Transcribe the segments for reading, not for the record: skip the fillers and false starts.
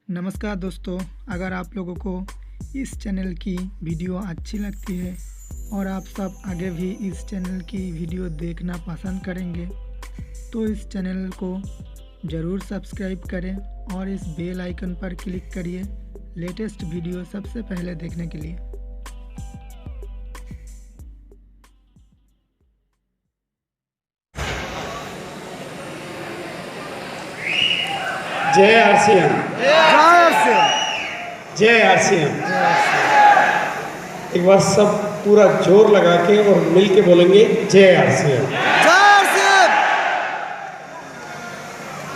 नमस्कार दोस्तों, अगर आप लोगों को इस चैनल की वीडियो अच्छी लगती है और आप सब आगे भी इस चैनल की वीडियो देखना पसंद करेंगे तो इस चैनल को ज़रूर सब्सक्राइब करें और इस बेल आइकन पर क्लिक करिए लेटेस्ट वीडियो सबसे पहले देखने के लिए। जय आरसीएम, जय आरसीएम। एक बार सब पूरा जोर लगा के और मिल के बोलेंगे जय आरसीएम।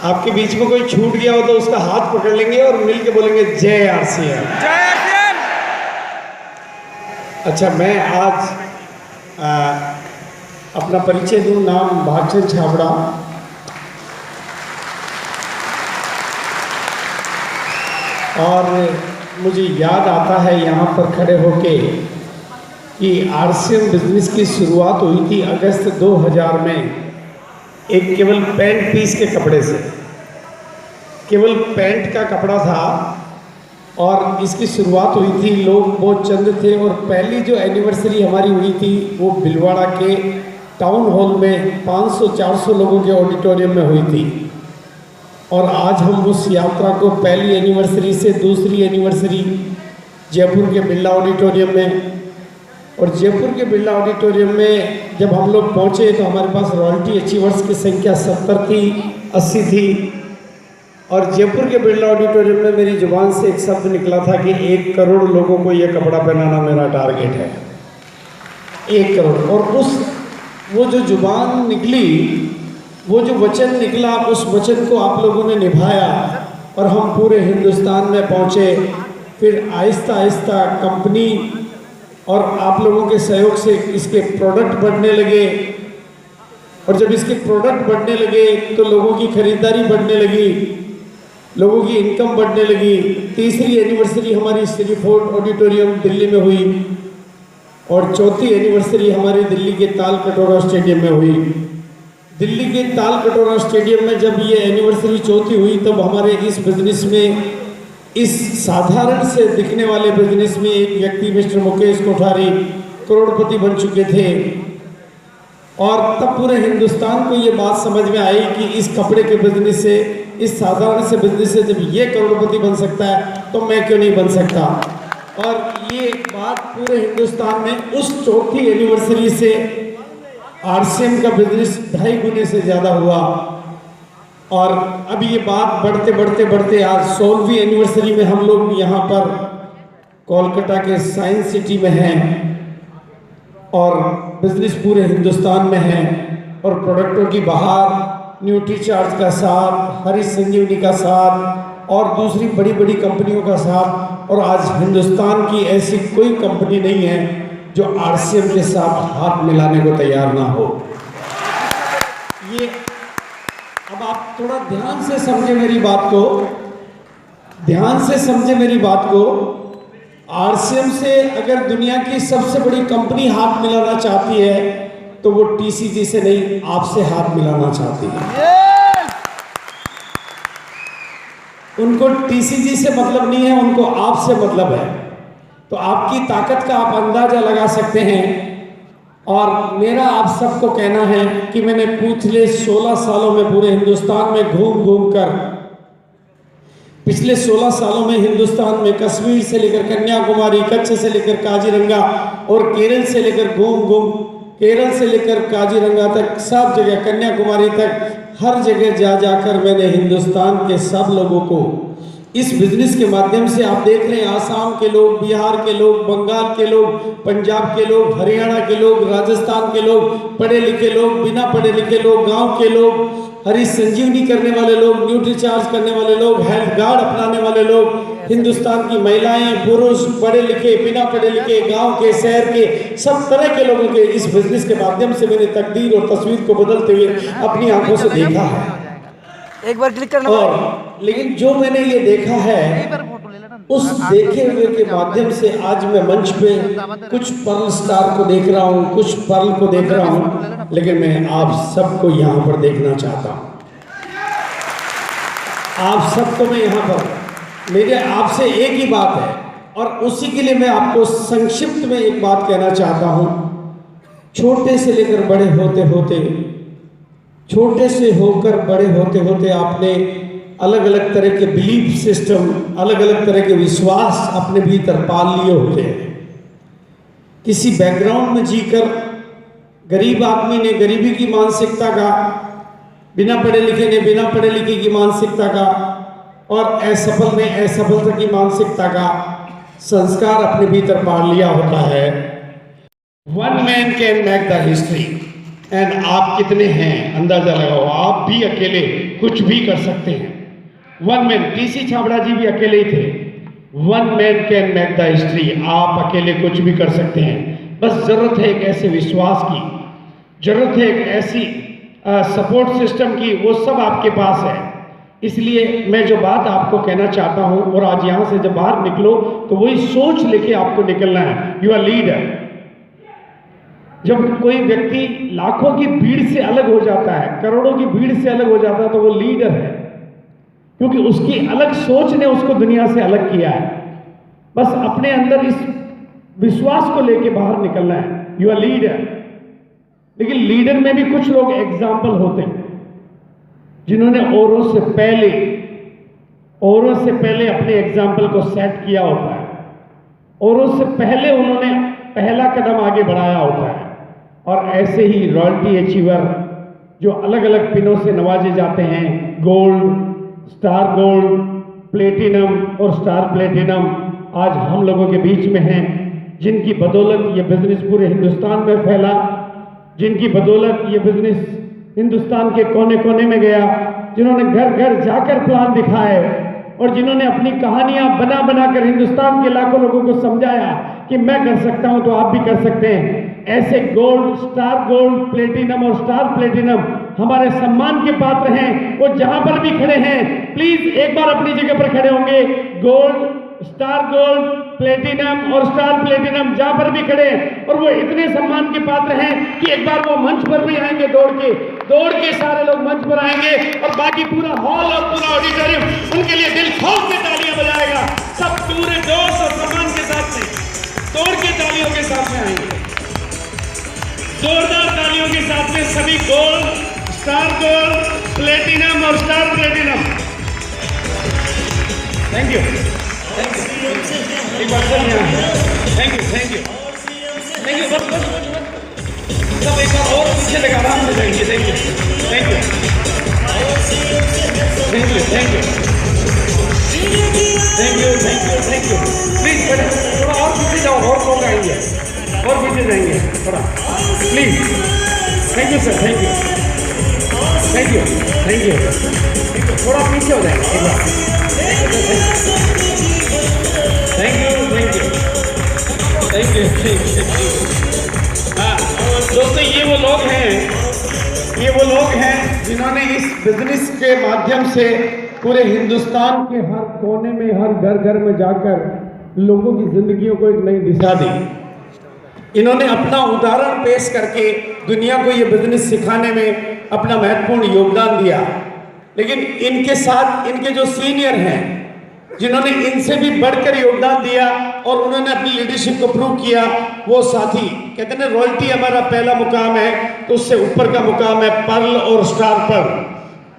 आपके बीच में कोई छूट गया हो तो उसका हाथ पकड़ लेंगे और मिल के बोलेंगे जय आरसीएम। अच्छा, मैं आज अपना परिचय दूं। नाम भागचंद छाबड़ा। और मुझे याद आता है यहाँ पर खड़े होके कि आरसीएम बिजनेस की शुरुआत हुई थी अगस्त 2000 में एक केवल पैंट पीस के कपड़े से। केवल पैंट का कपड़ा था और इसकी शुरुआत हुई थी। लोग बहुत चंद थे और पहली जो एनिवर्सरी हमारी हुई थी वो भिलवाड़ा के टाउन हॉल में 500-400 लोगों के ऑडिटोरियम में हुई थी। और आज हम उस यात्रा को पहली एनिवर्सरी से दूसरी एनिवर्सरी जयपुर के बिरला ऑडिटोरियम में, और जयपुर के बिरला ऑडिटोरियम में जब हम लोग पहुँचे तो हमारे पास रॉयल्टी अचीवर्स की संख्या 70 थी, 80 थी। और जयपुर के बिरला ऑडिटोरियम में मेरी जुबान से एक शब्द निकला था कि 1 करोड़ लोगों को ये कपड़ा पहनाना मेरा टारगेट है। 1 करोड़। और वो जो जुबान निकली, वो जो वचन निकला, उस वचन को आप लोगों ने निभाया और हम पूरे हिंदुस्तान में पहुँचे। फिर आहिस्ता आहिस्ता कंपनी और आप लोगों के सहयोग से इसके प्रोडक्ट बढ़ने लगे, और जब इसके प्रोडक्ट बढ़ने लगे तो लोगों की खरीदारी बढ़ने लगी, लोगों की इनकम बढ़ने लगी। तीसरी एनिवर्सरी हमारी सिटी फोर्ट ऑडिटोरियम दिल्ली में हुई और चौथी एनिवर्सरी हमारी दिल्ली के ताल कटोरा स्टेडियम में हुई। दिल्ली के ताल कटोरा स्टेडियम में जब ये एनिवर्सरी चौथी हुई तब हमारे इस बिजनेस में, इस साधारण से दिखने वाले बिजनेस में एक व्यक्ति मिस्टर मुकेश कोठारी करोड़पति बन चुके थे। और तब पूरे हिंदुस्तान को ये बात समझ में आई कि इस कपड़े के बिजनेस से, इस साधारण से बिजनेस से जब ये करोड़पति बन सकता है तो मैं क्यों नहीं बन सकता। और ये बात पूरे हिंदुस्तान में उस चौथी एनिवर्सरी से आरसीएम का बिजनेस 2.5 गुने से ज़्यादा हुआ। और अब ये बात बढ़ते बढ़ते बढ़ते आज 16वीं एनिवर्सरी में हम लोग यहाँ पर कोलकाता के साइंस सिटी में हैं और बिजनेस पूरे हिंदुस्तान में है। और प्रोडक्टों की बहार, न्यूट्रीचार्ज का साथ, हरी संजीवनी का साथ और दूसरी बड़ी बड़ी कंपनियों का साथ। और आज हिंदुस्तान की ऐसी कोई कंपनी नहीं है जो आरसीएम के साथ हाथ मिलाने को तैयार ना हो। ये अब आप थोड़ा ध्यान से समझे मेरी बात को, ध्यान से समझे मेरी बात को। आरसीएम से अगर दुनिया की सबसे बड़ी कंपनी हाथ मिलाना चाहती है तो वो टीसीजी से नहीं, आपसे हाथ मिलाना चाहती है। उनको टीसीजी से मतलब नहीं है, उनको आपसे मतलब है। तो आपकी ताकत का आप अंदाजा लगा सकते हैं। और मेरा आप सबको कहना है कि मैंने पिछले 16 सालों में पूरे हिंदुस्तान में घूम घूम कर, पिछले 16 सालों में हिंदुस्तान में कश्मीर से लेकर कन्याकुमारी, कच्छ से लेकर काजीरंगा और केरल से लेकर केरल से लेकर काजीरंगा तक, सब जगह कन्याकुमारी तक, हर जगह जा जाकर मैंने हिंदुस्तान के सब लोगों को इस बिजनेस के माध्यम से, आप देख रहे हैं आसाम के लोग, बिहार के लोग, बंगाल के लोग, पंजाब के लोग, हरियाणा के लोग, राजस्थान के लोग, पढ़े लिखे लोग, बिना पढ़े लिखे लोग, गांव के लोग, हरी संजीवनी करने वाले लोग, न्यूट्रीचार्ज करने वाले लोग, हेल्थ गार्ड अपनाने वाले लोग, हिंदुस्तान की महिलाएं, पुरुष, पढ़े लिखे, बिना पढ़े लिखे, गांव के, शहर के, सब तरह के लोगों के इस बिजनेस के माध्यम से मैंने तकदीर और तस्वीर को बदलते हुए अपनी आंखों से देखा है। एक बार क्लिक करना। और लेकिन जो मैंने ये देखा है, उस देखे हुए के माध्यम से आज मैं मंच पे कुछ पर्ल स्टार को देख रहा हूँ, कुछ पर्ल को देख रहा हूँ, लेकिन मैं आप सबको यहाँ पर देखना चाहता हूँ। आप सबको मैं यहाँ पर मेरे आपसे एक ही बात है और उसी के लिए मैं आपको संक्षिप्त में एक बात कहना चाहता हूं। छोटे से लेकर बड़े होते होते, छोटे से होकर बड़े होते होते आपने अलग अलग तरह के बिलीफ सिस्टम, अलग अलग तरह के विश्वास अपने भीतर पाल लिए होते हैं। किसी बैकग्राउंड में जीकर गरीब आदमी ने गरीबी की मानसिकता का, बिना पढ़े लिखे ने बिना पढ़े लिखे की मानसिकता का, और असफल ने असफलता की मानसिकता का संस्कार अपने भीतर पाल लिया होता है। One man can make the history and आप कितने हैं अंदाजा लगाओ। आप भी अकेले कुछ भी कर सकते हैं। वन मैन, टीसी छाबड़ा जी भी अकेले ही थे। One man can make the history, आप अकेले कुछ भी कर सकते हैं। बस जरूरत है एक ऐसे विश्वास की, जरूरत है एक ऐसी सपोर्ट सिस्टम की, वो सब आपके पास है। इसलिए मैं जो बात आपको कहना चाहता हूं, और आज यहां से जब बाहर निकलो तो वही सोच लेके आपको निकलना है। You are leader. जब कोई व्यक्ति लाखों की भीड़ से अलग हो जाता है, करोड़ों की भीड़ से अलग हो जाता है, तो वो लीडर है, क्योंकि उसकी अलग सोच ने उसको दुनिया से अलग किया है। बस अपने अंदर इस विश्वास को लेके बाहर निकलना है। You are leader. लेकिन लीडर में भी कुछ लोग एग्जाम्पल होते हैं जिन्होंने औरों से पहले अपने एग्जाम्पल को सेट किया होता है। औरों से पहले उन्होंने पहला कदम आगे बढ़ाया होता है। और ऐसे ही रॉयल्टी अचीवर जो अलग अलग पिनों से नवाजे जाते हैं, गोल्ड, स्टार गोल्ड, प्लेटिनम और स्टार प्लेटिनम, आज हम लोगों के बीच में हैं, जिनकी बदौलत ये बिजनेस पूरे हिंदुस्तान में फैला, जिनकी बदौलत ये बिजनेस हिंदुस्तान के कोने कोने में गया, जिन्होंने घर घर जाकर प्लान दिखाए और जिन्होंने अपनी कहानियां बना बना कर हिंदुस्तान के लाखों लोगों को समझाया कि मैं कर सकता हूं तो आप भी कर सकते हैं। ऐसे गोल्ड, स्टार गोल्ड, प्लेटिनम और स्टार प्लेटिनम हमारे सम्मान के पात्र हैं। वो जहां पर भी खड़े हैं, प्लीज एक बार अपनी जगह पर खड़े होंगे। गोल्ड, स्टार गोल्ड, प्लेटिनम और स्टार प्लेटिनम जहां पर भी खड़े हैं, और वो इतने सम्मान के पात्र हैं कि एक बार वो मंच पर भी आएंगे, दौड़ के सारे लोग मंच पर आएंगे, और बाकी पूरा हॉल और पूरा ऑडिटोरियम उनके लिए दिल खोल के तालियां बजाएगा। सब पूरे जोश और सम्मान के साथ में दौड़ के तालियों के साथ में आएंगे। जोरदार तालियों के साथ में सभी गोल्ड, स्टार गोल्ड, प्लेटिनम और स्टार प्लेटिनम। Thank you. एक बार थैंक यू। बस सब एक बार और पीछे लगा, आराम से जाएंगे। Thank you. प्लीज थोड़ा और पीछे जाओ, और लोग आएंगे, और पीछे जाएंगे थोड़ा, please. Thank you sir, thank you. थोड़ा पीछे हो जाएंगे एक बार। Thank you. हाँ दोस्तों, ये वो लोग हैं जिन्होंने इस बिजनेस के माध्यम से पूरे हिंदुस्तान के हर कोने में, हर घर में जाकर लोगों की जिंदगियों को एक नई दिशा दी। इन्होंने अपना उदाहरण पेश करके दुनिया को ये बिजनेस सिखाने में अपना महत्वपूर्ण योगदान दिया। लेकिन इनके साथ इनके जो सीनियर हैं, जिन्होंने इनसे भी बढ़कर योगदान दिया और उन्होंने अपनी लीडरशिप को प्रूव किया, वो साथी कहते हैं रॉयल्टी हमारा पहला मुकाम है, तो उससे ऊपर का मुकाम है पर्ल और स्टार पर्ल।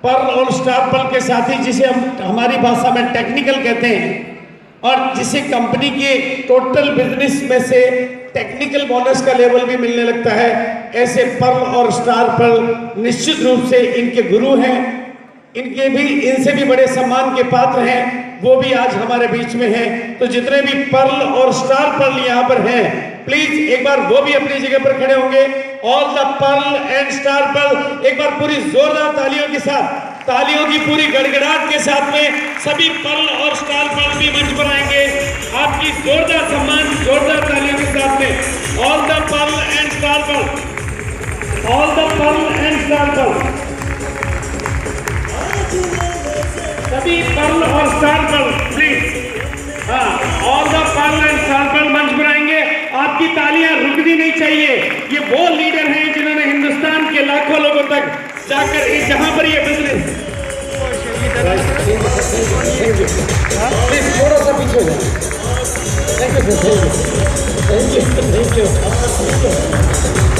पर्ल और स्टार पर्ल के साथी, जिसे हम हमारी भाषा में टेक्निकल कहते हैं, और जिसे कंपनी के टोटल बिजनेस में से टेक्निकल बोनस का लेवल भी मिलने लगता है, ऐसे पर्ल और स्टार पर्ल निश्चित रूप से इनके गुरु हैं। इनसे भी बड़े सम्मान के पात्र हैं, वो भी आज हमारे बीच में हैं। तो जितने भी पर्ल और स्टार पर्ल यहाँ पर हैं, प्लीज एक बार वो भी अपनी जगह पर खड़े होंगे। All the pearl and star pearl, एक बार पूरी जोरदार तालियों के साथ, तालियों की पूरी गड़गड़ाहट के साथ में सभी पर्ल और स्टार पर्ल भी मंच पर आएंगे। आपकी जोरदार सम्मान, जोरदार तालियों के साथ में all the pearl and star pearl, all the pearl and star pearl, सभी पर्ल और स्टार पर्ल प्लीज। हाँ, all the pearl and star pearl मंच पर आएंगे। आपकी तालियां रुकनी नहीं चाहिए। ये वो लीडर हैं जिन्होंने हिंदुस्तान के लाखों लोगों तक जाकर जहां पर ये बिजनेस थैंक यू।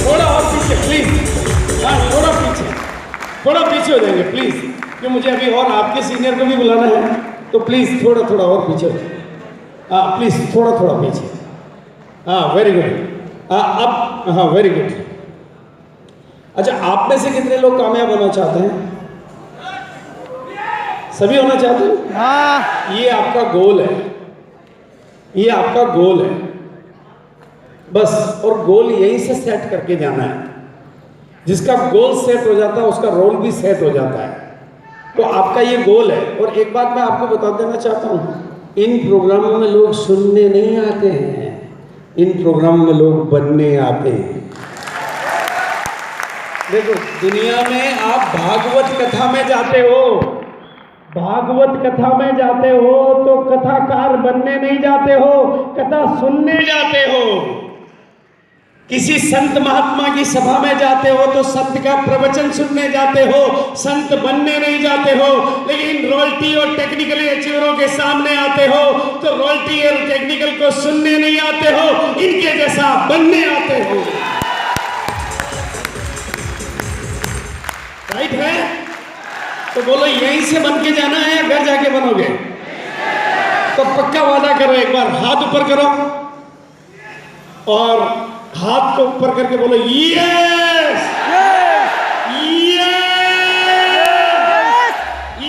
थोड़ा और पीछे प्लीज। हाँ, थोड़ा पीछे हो जाएंगे प्लीज, कि मुझे अभी और आपके सीनियर को भी बुलाना है, तो प्लीज थोड़ा और पीछे हो जाइए। हाँ प्लीज थोड़ा पीछे। हाँ वेरी गुड। अब हाँ वेरी गुड। अच्छा, आप में से कितने लोग कामयाब होना चाहते हैं? सभी होना चाहते हैं? हाँ। ये आपका गोल है, ये आपका गोल है बस। और गोल यहीं से सेट करके जाना है। जिसका गोल सेट हो जाता है उसका रोल भी सेट हो जाता है। तो आपका ये गोल है। और एक बात मैं आपको बता देना चाहता हूँ, इन प्रोग्रामों में लोग सुनने नहीं आते हैं, इन प्रोग्रामों में लोग बनने आते हैं। देखो, दुनिया में आप भागवत कथा में जाते हो, भागवत कथा में जाते हो तो कथाकार बनने नहीं जाते हो, कथा सुनने जाते हो। किसी संत महात्मा की सभा में जाते हो तो संत का प्रवचन सुनने जाते हो, संत बनने नहीं जाते हो। लेकिन रॉयल्टी और टेक्निकल अचीवरों के सामने आते हो तो रॉयल्टी और टेक्निकल को सुनने नहीं आते हो, इनके जैसा बनने आते हो। राइट है? तो बोलो, यहीं से बन के जाना है या घर जाके बनोगे? तो पक्का वादा करो, एक बार हाथ ऊपर करो और हाथ को ऊपर करके बोलो यस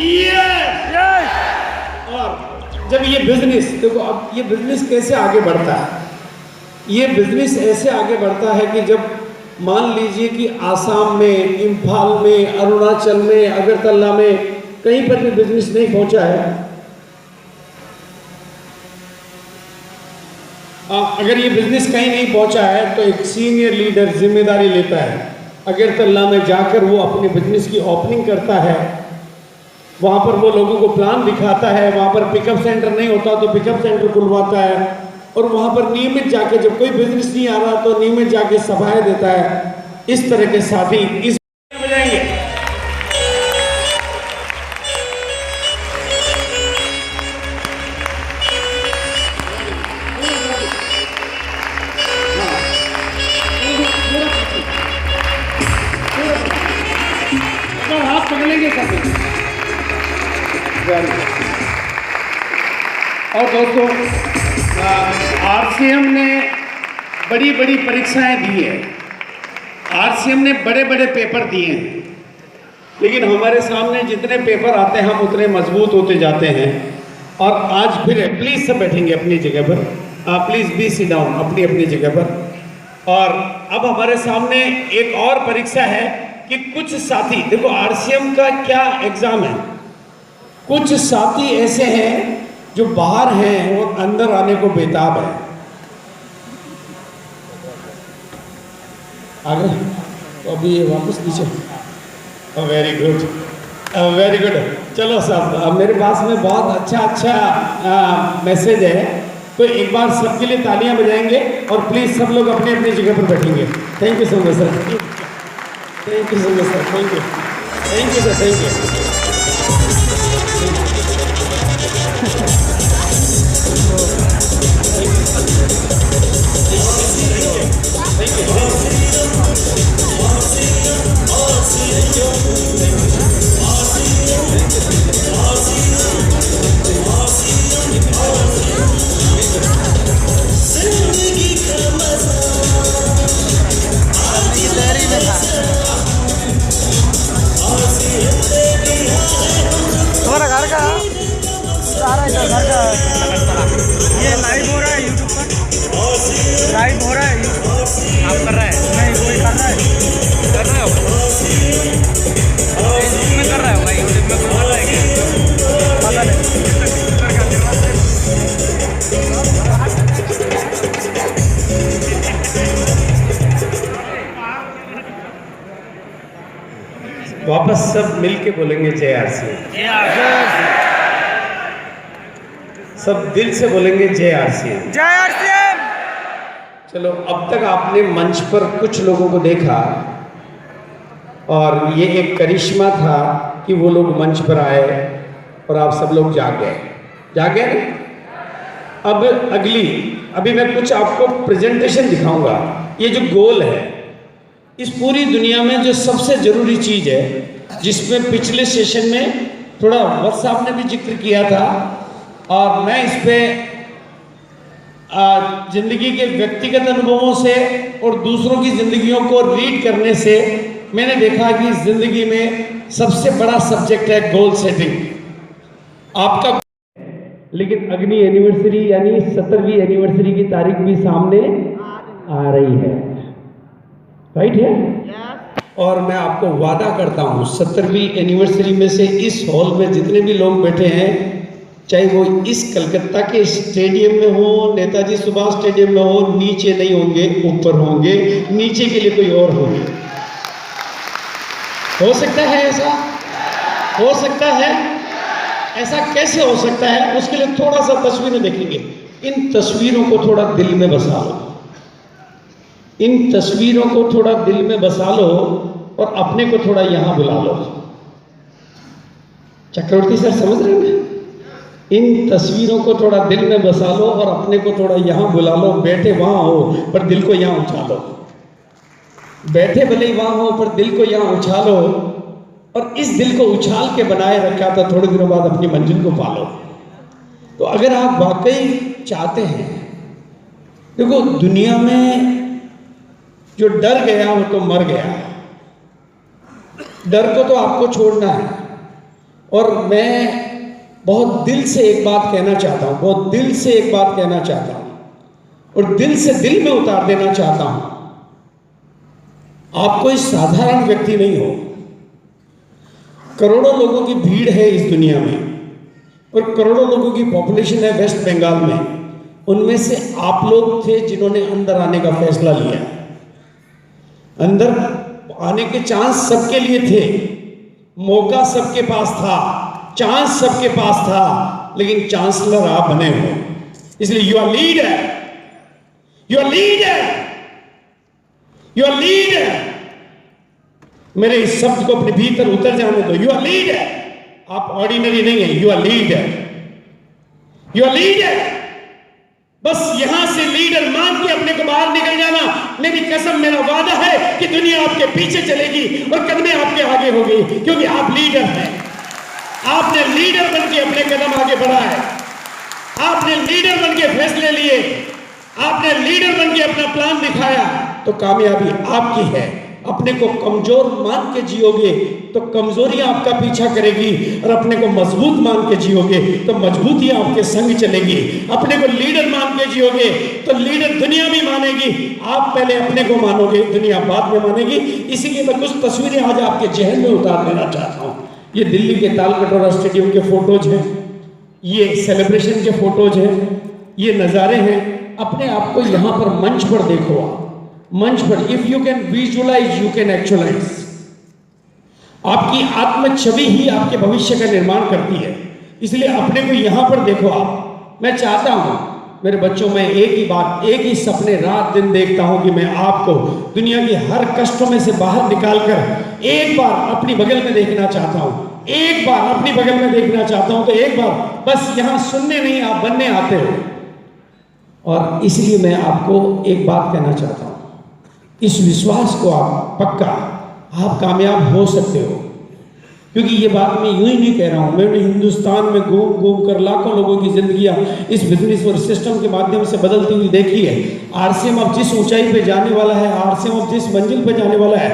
यस। और जब ये बिजनेस, देखो अब ये बिजनेस कैसे आगे बढ़ता है? ये बिजनेस ऐसे आगे बढ़ता है कि जब मान लीजिए कि आसाम में, इम्फाल में, अरुणाचल में, अगरतला में कहीं पर भी बिजनेस नहीं पहुंचा है, अगर ये बिजनेस कहीं नहीं पहुंचा है तो एक सीनियर लीडर जिम्मेदारी लेता है। अगरतला में जाकर वो अपने बिजनेस की ओपनिंग करता है, वहां पर वो लोगों को प्लान दिखाता है, वहां पर पिकअप सेंटर नहीं होता तो पिकअप सेंटर खुलवाता है, और वहां पर नियमित जाके, जब कोई बिजनेस नहीं आ रहा तो नियमित जाके सभाएं देता है। इस तरह के साथी इस बजाएंगे। हाथ पकड़ेंगे साथी। और दोस्तों, आरसीएम ने बड़ी बड़ी परीक्षाएं दी है, आरसीएम ने बड़े बड़े पेपर दिए हैं, लेकिन हमारे सामने जितने पेपर आते हैं हम उतने मजबूत होते जाते हैं। और आज फिर प्लीज सब बैठेंगे अपनी जगह पर, प्लीज बी सिट डाउन अपनी अपनी जगह पर। और अब हमारे सामने एक और परीक्षा है कि कुछ साथी, देखो आरसीएम का क्या एग्जाम है, कुछ साथी ऐसे हैं जो बाहर हैं और अंदर आने को बेताब है। आगे तो अभी ये वापस नीचे। Very good, very good. चलो साहब, मेरे पास में बहुत अच्छा मैसेज है, तो एक बार सबके लिए तालियां बजाएंगे और प्लीज सब लोग अपने अपनी जगह पर बैठेंगे। Thank you so much sir, thank you so much sir, thank you sir, thank you. तुम्हारा घर का सारा घर का ये लाइव हो रहा है यूट्यूब पर, लाइव हो रहा है। आप कर रहे हैं? नहीं, कोई कर रहा है। कर रहे हो? फेसबुक में कर रहा है भाई, यूट्यूब में कोई कर रहा है क्या? पता नहीं। वापस सब मिलके बोलेंगे जय आरसीएम, सब दिल से बोलेंगे जय आरसीएम, जय आरसीएम। चलो, अब तक आपने मंच पर कुछ लोगों को देखा और ये एक करिश्मा था कि वो लोग मंच पर आए और आप सब लोग जाग गए। अब अभी मैं कुछ आपको प्रेजेंटेशन दिखाऊंगा। ये जो गोल है, इस पूरी दुनिया में जो सबसे जरूरी चीज है, जिसमें पिछले सेशन में थोड़ा वत्स साहब ने भी जिक्र किया था, और मैं इस पे जिंदगी के व्यक्तिगत अनुभवों से और दूसरों की जिंदगियों को रीड करने से मैंने देखा कि जिंदगी में सबसे बड़ा सब्जेक्ट है गोल सेटिंग। आपका लेकिन अग्नि एनिवर्सरी यानी 17वीं एनिवर्सरी की तारीख भी सामने आ रही है, राइट है? और मैं आपको वादा करता हूं 17वीं एनिवर्सरी में से इस हॉल में जितने भी लोग बैठे हैं, चाहे वो इस कलकत्ता के स्टेडियम में हो, नेताजी सुभाष स्टेडियम में हो, नीचे नहीं होंगे, ऊपर होंगे। नीचे के लिए कोई और होंगे। हो सकता है ऐसा? हो सकता है ऐसा? कैसे हो सकता है? उसके लिए थोड़ा सा तस्वीरें देखेंगे। इन तस्वीरों को थोड़ा दिल में बसा लो, इन तस्वीरों को थोड़ा दिल में बसा लो और अपने को थोड़ा यहां बुला लो। चक्रवर्ती सर समझ रहे हैं? इन तस्वीरों को थोड़ा दिल में बसा लो और अपने को थोड़ा यहां बुला लो। बैठे वहां हो पर दिल को यहां उछालो, बैठे भले ही वहां हो पर दिल को यहां उछालो। और इस दिल को उछाल के बनाए रखा तो थोड़े दिनों बाद अपनी मंजिल को पालो। तो अगर आप वाकई चाहते हैं, देखो दुनिया में जो डर गया वो तो मर गया, डर को तो आपको छोड़ना है। और मैं बहुत दिल से एक बात कहना चाहता हूं, बहुत दिल से एक बात कहना चाहता हूं और दिल से दिल में उतार देना चाहता हूं। आप कोई साधारण व्यक्ति नहीं हो। करोड़ों लोगों की भीड़ है इस दुनिया में और करोड़ों लोगों की पॉपुलेशन है वेस्ट बंगाल में। उनमें से आप लोग थे जिन्होंने अंदर आने का फैसला लिया। अंदर आने के चांस सबके लिए थे, मौका सबके पास था, चांस सबके पास था, लेकिन चांसलर आप बने हो। इसलिए you are leader, you are leader, you are leader. मेरे इस शब्द को अपने भीतर उतर जाने दो। You are leader. आप ऑर्डिनरी नहीं है, you are leader, you are leader. बस यहां से लीडर मान के अपने को बाहर निकल जाना। मेरी कसम, मेरा वादा है कि दुनिया आपके पीछे चलेगी और कदमें आपके आगे होगी, क्योंकि आप लीडर हैं। आपने लीडर बन के अपने कदम आगे बढ़ाए, आपने लीडर बन के फैसले लिए, आपने लीडर बन के अपना प्लान दिखाया, तो कामयाबी आपकी है। अपने को कमजोर मान के जियोगे तो कमजोरियां आपका पीछा करेगी, और अपने को मजबूत मान के जियोगे तो मजबूतियां आपके संग चलेगी। अपने को लीडर मान के जियोगे तो लीडर दुनिया भी मानेगी। आप पहले अपने को मानोगे, दुनिया बाद में मानेगी। इसीलिए मैं कुछ तस्वीरें आज आपके जहन में उतार देना चाहता हूं। ये दिल्ली के तालकटोरा स्टेडियम के फोटोज हैं, ये सेलिब्रेशन के फोटोज हैं, ये नज़ारे हैं। अपने आप को यहां पर मंच पर देखो, आप मंच पर। If you can visualize you can actualize. आपकी आत्म छवि ही आपके भविष्य का निर्माण करती है। इसलिए अपने को यहां पर देखो आप। मैं चाहता हूं मेरे बच्चों में एक ही बात, एक ही सपने रात दिन देखता हूं कि मैं आपको दुनिया की हर कष्टों में से बाहर निकालकर एक बार अपनी बगल में देखना चाहता हूं, एक बार अपनी बगल में देखना चाहता हूं। तो एक बार बस यहां सुनने नहीं, आप बनने आते हो। और इसलिए मैं आपको एक बात कहना चाहता हूं, इस विश्वास को आप पक्का, आप कामयाब हो सकते हो। क्योंकि ये बात मैं यूं ही नहीं कह रहा हूं, मैंने हिंदुस्तान में घूम घूम कर लाखों लोगों की जिंदगियां इस बिजनेस और सिस्टम के माध्यम से बदलती हुई देखी है। आरसीएम अब जिस ऊंचाई पे जाने वाला है, आरसीएम अब जिस मंजिल पे जाने वाला है,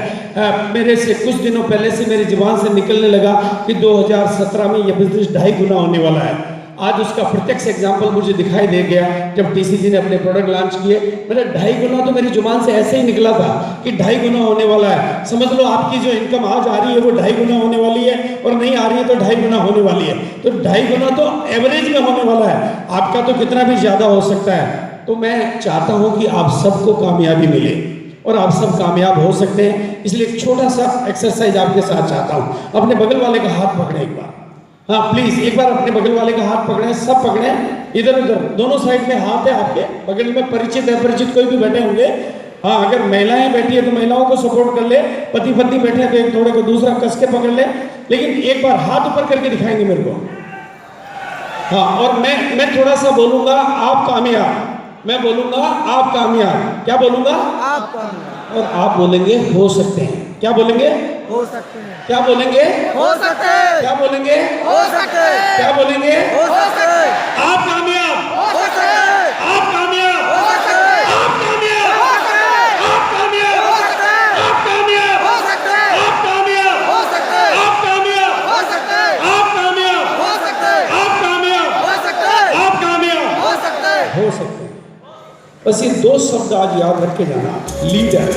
मेरे से कुछ दिनों पहले से मेरी जुबान से निकलने लगा कि 2017 में यह बिजनेस 2.5 गुना होने वाला है। आज उसका प्रत्यक्ष एग्जाम्पल मुझे दिखाई दे गया जब टीसीजी ने अपने प्रोडक्ट लॉन्च किए। मेरा 2.5 गुना तो मेरी जुबान से ऐसे ही निकला था कि 2.5 गुना होने वाला है। समझ लो आपकी जो इनकम आज आ रही है वो 2.5 गुना होने वाली है, और नहीं आ रही है तो 2.5 गुना होने वाली है। तो 2.5 गुना तो एवरेज में होने वाला है, आपका तो कितना भी ज्यादा हो सकता है। तो मैं चाहता हूं कि आप सबको कामयाबी मिले और आप सब कामयाब हो सकते हैं। इसलिए एक छोटा सा एक्सरसाइज आपके साथ चाहता हूं। अपने बगल वाले का हाथ पकड़े एक बार, हाँ प्लीज एक बार अपने बगल वाले का हाथ पकड़े, सब पकड़े, इधर उधर दोनों साइड में हाथ है आपके बगल में। परिचित अपरिचित कोई भी बैठे होंगे, हाँ अगर महिलाएं बैठी है तो महिलाओं को सपोर्ट कर ले, पति पत्नी बैठे हैं तो एक थोड़े को दूसरा कस के पकड़ ले। लेकिन एक बार हाथ ऊपर करके दिखाएंगे मेरे को, हाँ, और मैं थोड़ा सा बोलूंगा आप कामयाब, मैं बोलूंगा आप कामयाब, क्या बोलूंगा आप कामयाब, और आप बोलेंगे हो सकते हैं, क्या बोलेंगे हो सकते हैं, क्या बोलेंगे हो सकते हैं, क्या बोलेंगे हो सकते हैं, क्या बोलेंगे हो सकते हैं, आप कामयाब, हो सकते हैं, आप कामयाब, हो सकते हैं, आप कामयाब, हो सकते हैं, आप कामयाब, हो सकते हैं, आप कामयाब, हो सकते हैं, आप कामयाब, हो सकते हैं, आप कामयाब, हो सकते हैं, आप कामयाब, हो सकते हैं, आप कामयाब, हो सकते हैं, आप कामयाब हो सकते हैं। हो सकते हैं। बस ये दो शब्द आज याद रख के जाना, लीडर।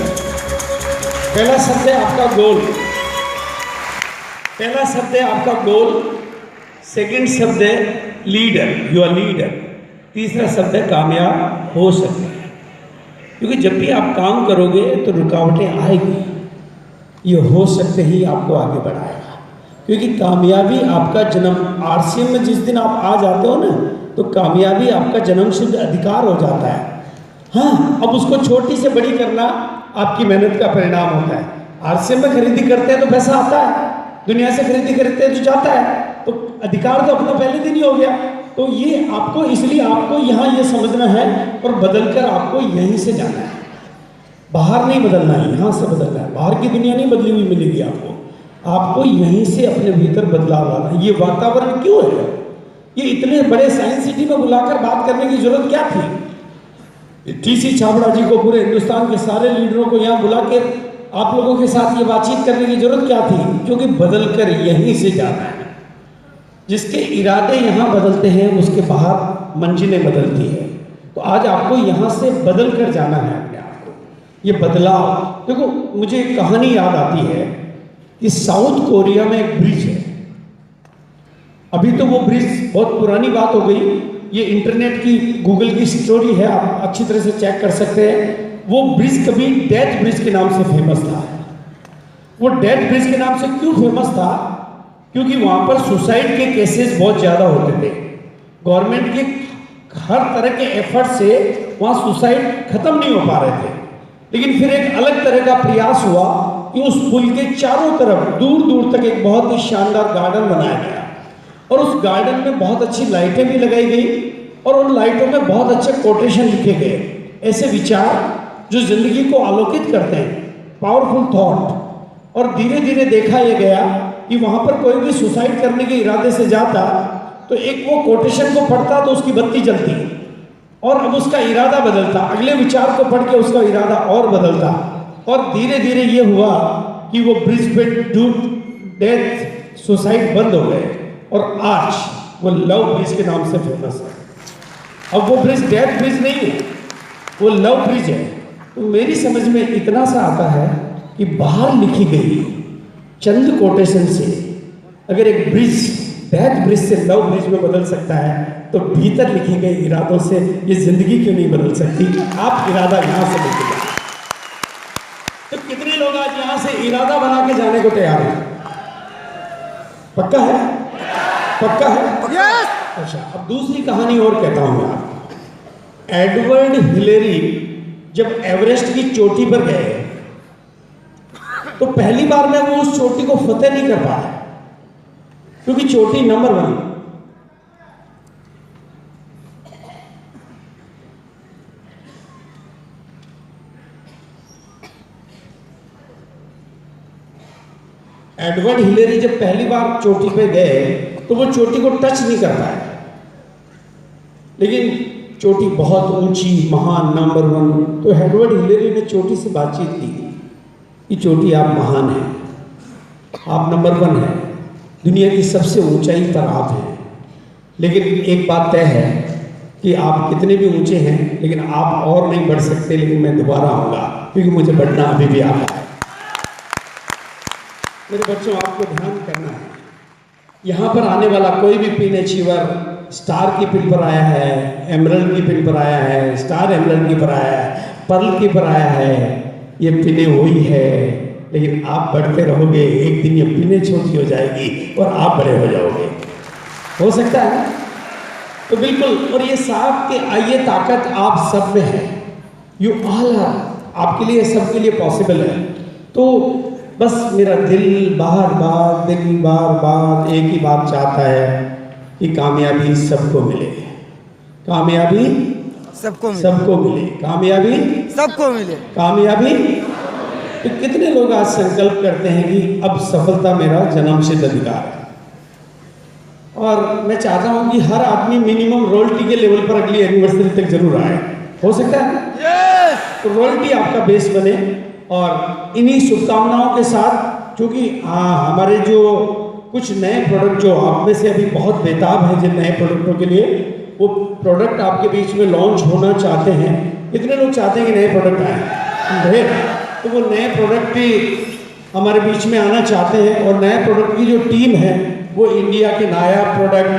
पहला शब्द है आपका गोल, पहला शब्द है आपका गोल, सेकंड शब्द है लीडर, यू आर लीडर, तीसरा शब्द है कामयाब हो सकते हैं। क्योंकि जब भी आप काम करोगे तो रुकावटें आएगी, ये हो सकते ही आपको आगे बढ़ाएगा। क्योंकि कामयाबी आपका जन्म, आरसीएम में जिस दिन आप आ जाते हो ना, तो कामयाबी आपका जन्मसिद्ध अधिकार हो जाता है। हाँ, अब उसको छोटी से बड़ी करना आपकी मेहनत का परिणाम होता है। आरसीएम में खरीदी करते हैं तो पैसा आता है, दुनिया से खरीदी करते हैं तो जाता है, तो अधिकार तो अपना पहले दिन ही हो गया। तो ये आपको, इसलिए आपको यहाँ ये समझना है और बदलकर आपको यहीं से जाना है, बाहर नहीं बदलना है, यहाँ से बदलना है। बाहर की दुनिया नहीं बदली हुई मिलेगी आपको यहीं से अपने भीतर बदलाव लाना है। ये वातावरण क्यों है, ये इतने बड़े साइंस सिटी में बुलाकर बात करने की जरूरत क्या थी? टीसी छाबड़ा जी को, पूरे हिंदुस्तान के सारे लीडरों को यहाँ बुला के आप लोगों के साथ ये बातचीत करने की जरूरत क्या थी? क्योंकि बदल कर यहीं से जाना है। जिसके इरादे यहाँ बदलते हैं उसके बाहर मंजिलें बदलती है। तो आज आपको यहाँ से बदल कर जाना है अपने आप को, ये बदलाव। देखो, मुझे एक कहानी याद आती है कि साउथ कोरिया में एक ब्रिज है। अभी तो वो ब्रिज बहुत पुरानी बात हो गई, ये इंटरनेट की, गूगल की स्टोरी है, आप अच्छी तरह से चेक कर सकते हैं। वो ब्रिज कभी डेथ ब्रिज के नाम से फेमस था। वो डेथ ब्रिज के नाम से क्यों फेमस था? क्योंकि वहां पर सुसाइड के केसेस बहुत ज़्यादा होते थे। गवर्नमेंट के हर तरह के एफर्ट से वहाँ सुसाइड खत्म नहीं हो पा रहे थे। लेकिन फिर एक अलग तरह का प्रयास हुआ कि उस पुल के चारों तरफ दूर दूर तक एक बहुत ही शानदार गार्डन बनाया गया, और उस गार्डन में बहुत अच्छी लाइटें भी लगाई गई, और उन लाइटों में बहुत अच्छे कोटेशन लिखे गए, ऐसे विचार जो जिंदगी को आलोकित करते हैं, पावरफुल थॉट। और धीरे धीरे देखा यह गया कि वहां पर कोई भी सुसाइड करने के इरादे से जाता तो एक वो कोटेशन को पढ़ता तो उसकी बत्ती जलती, और अब उसका इरादा बदलता, अगले विचार को पढ़ के उसका इरादा और बदलता, और धीरे धीरे ये हुआ कि वो ब्रिज पे डेथ सुसाइड बंद हो गए, और आज वो लव ब्रिज के नाम से फेमस है। अब वो ब्रिज डेथ ब्रिज नहीं है, वो लव ब्रिज है। तो मेरी समझ में इतना सा आता है कि बाहर लिखी गई चंद कोटेशन से अगर एक ब्रिज डेथ ब्रिज से लव ब्रिज में बदल सकता है, तो भीतर लिखे गए इरादों से ये जिंदगी क्यों नहीं बदल सकती? आप इरादा यहाँ से लेके जाए। तो कितने लोग आज यहाँ से इरादा बना के जाने को तैयार हैं? पक्का है? पक्का है? यस। अच्छा, अब दूसरी कहानी और कहता हूं मैं आपको। एडवर्ड हिलेरी जब एवरेस्ट की चोटी पर गए तो पहली बार में वो उस चोटी को फतेह नहीं कर पाया, क्योंकि चोटी नंबर 1। एडवर्ड हिलेरी जब पहली बार चोटी पे गए तो वो चोटी को टच नहीं कर पाए, लेकिन चोटी बहुत ऊंची, महान, नंबर 1। तो एडवर्ड हिलेरी ने चोटी से बातचीत की कि चोटी आप महान हैं, आप नंबर 1 हैं, दुनिया की सबसे ऊंचाई पर आप हैं, लेकिन एक बात तय है कि आप कितने भी ऊंचे हैं लेकिन आप और नहीं बढ़ सकते, लेकिन मैं दोबारा आऊँगा क्योंकि मुझे बढ़ना अभी भी आता है। मेरे बच्चों, आपको ध्यान करना है, यहाँ पर आने वाला कोई भी पिन अचीवर स्टार की पिन पर आया है, एमरल्ड की पिन पर आया है, स्टार एमरल्ड की पर आया है, पर्ल की पर आया है, ये पिने हुई है, लेकिन आप बढ़ते रहोगे, एक दिन ये पिने छोटी हो जाएगी और आप बड़े हो जाओगे। हो सकता है? तो बिल्कुल, और ये साफ के आइए ताकत आप सब में है, यू ऑल आर, आपके लिए, सबके लिए पॉसिबल है। तो बस मेरा दिल बार बार एक ही बात चाहता है कि कामयाबी सबको मिले, कामयाबी सबको मिले, सबको मिले, कामयाबी सबको मिले, कामयाबी। तो कितने लोग आज संकल्प करते हैं कि अब सफलता मेरा जन्मसिद्ध अधिकार है। और मैं चाहता हूं कि हर आदमी मिनिमम रॉयल्टी के लेवल पर अगली एनिवर्सरी तक जरूर आए, हो सकता है तो रॉयल्टी आपका बेस बने। और इन्हीं शुभकामनाओं के साथ, क्योंकि हमारे जो कुछ नए प्रोडक्ट जो आप में से अभी बहुत बेताब हैं जिन नए प्रोडक्टों के लिए, वो प्रोडक्ट आपके बीच में लॉन्च होना चाहते हैं। कितने लोग चाहते हैं कि नए प्रोडक्ट आए? तो वो नए प्रोडक्ट भी हमारे बीच में आना चाहते हैं। और नए प्रोडक्ट की जो टीम है वो इंडिया के नायाब प्रोडक्ट,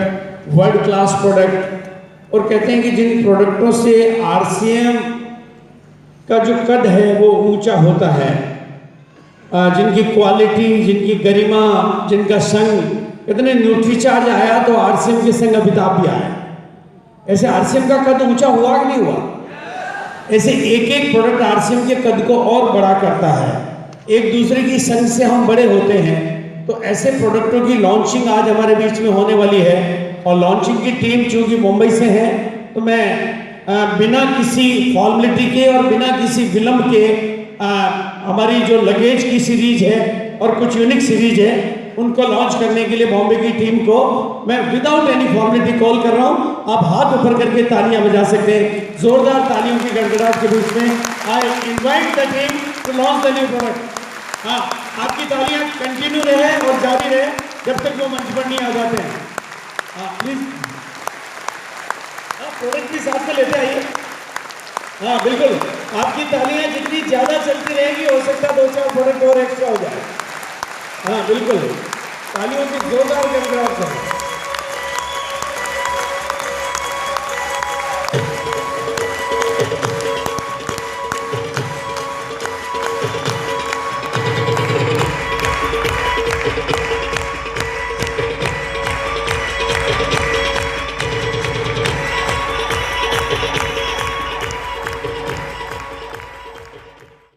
वर्ल्ड क्लास प्रोडक्ट, और कहते हैं कि जिन प्रोडक्टों से आरसीएम का जो कद है वो ऊंचा होता है, जिनकी क्वालिटी, जिनकी गरिमा, जिनका संग, कितने न्यूट्रीचार्ज आया तो आरसीएम के संग अमिताभ भी आया। ऐसे आरसीएम का कद ऊंचा हुआ कि नहीं हुआ? ऐसे एक एक प्रोडक्ट आरसीएम के कद को और बड़ा करता है, एक दूसरे की संग से हम बड़े होते हैं। तो ऐसे प्रोडक्टों की लॉन्चिंग आज हमारे बीच में होने वाली है। और लॉन्चिंग की टीम चूंकि मुंबई से है, तो मैं बिना किसी फॉर्मेलिटी के और बिना किसी विलंब के हमारी जो लगेज की सीरीज है और कुछ यूनिक सीरीज है उनको लॉन्च करने के लिए बॉम्बे की टीम को मैं विदाउट एनी फॉर्मेलिटी कॉल कर रहा हूं। आप हाथ ऊपर करके तालियां बजा सकते हैं, जोरदार तालियों की गड़गड़ाहट के बीच में। I invite the team to launch the new product. हाँ, आपकी तालियां कंटिन्यू रहे और जारी रहे जब तक वो मंच पर नहीं आ जाते हैं। हाँ प्लीज, प्रोडक्ट भी साथ में लेते आइए। हाँ बिल्कुल, आपकी तालियां जितनी ज़्यादा चलती रहेगी हो सकता है 2-4 प्रोडक्ट और एक्स्ट्रा हो जाए। हाँ बिल्कुल, तालियों की जोरदार गड़गड़ाहट करें।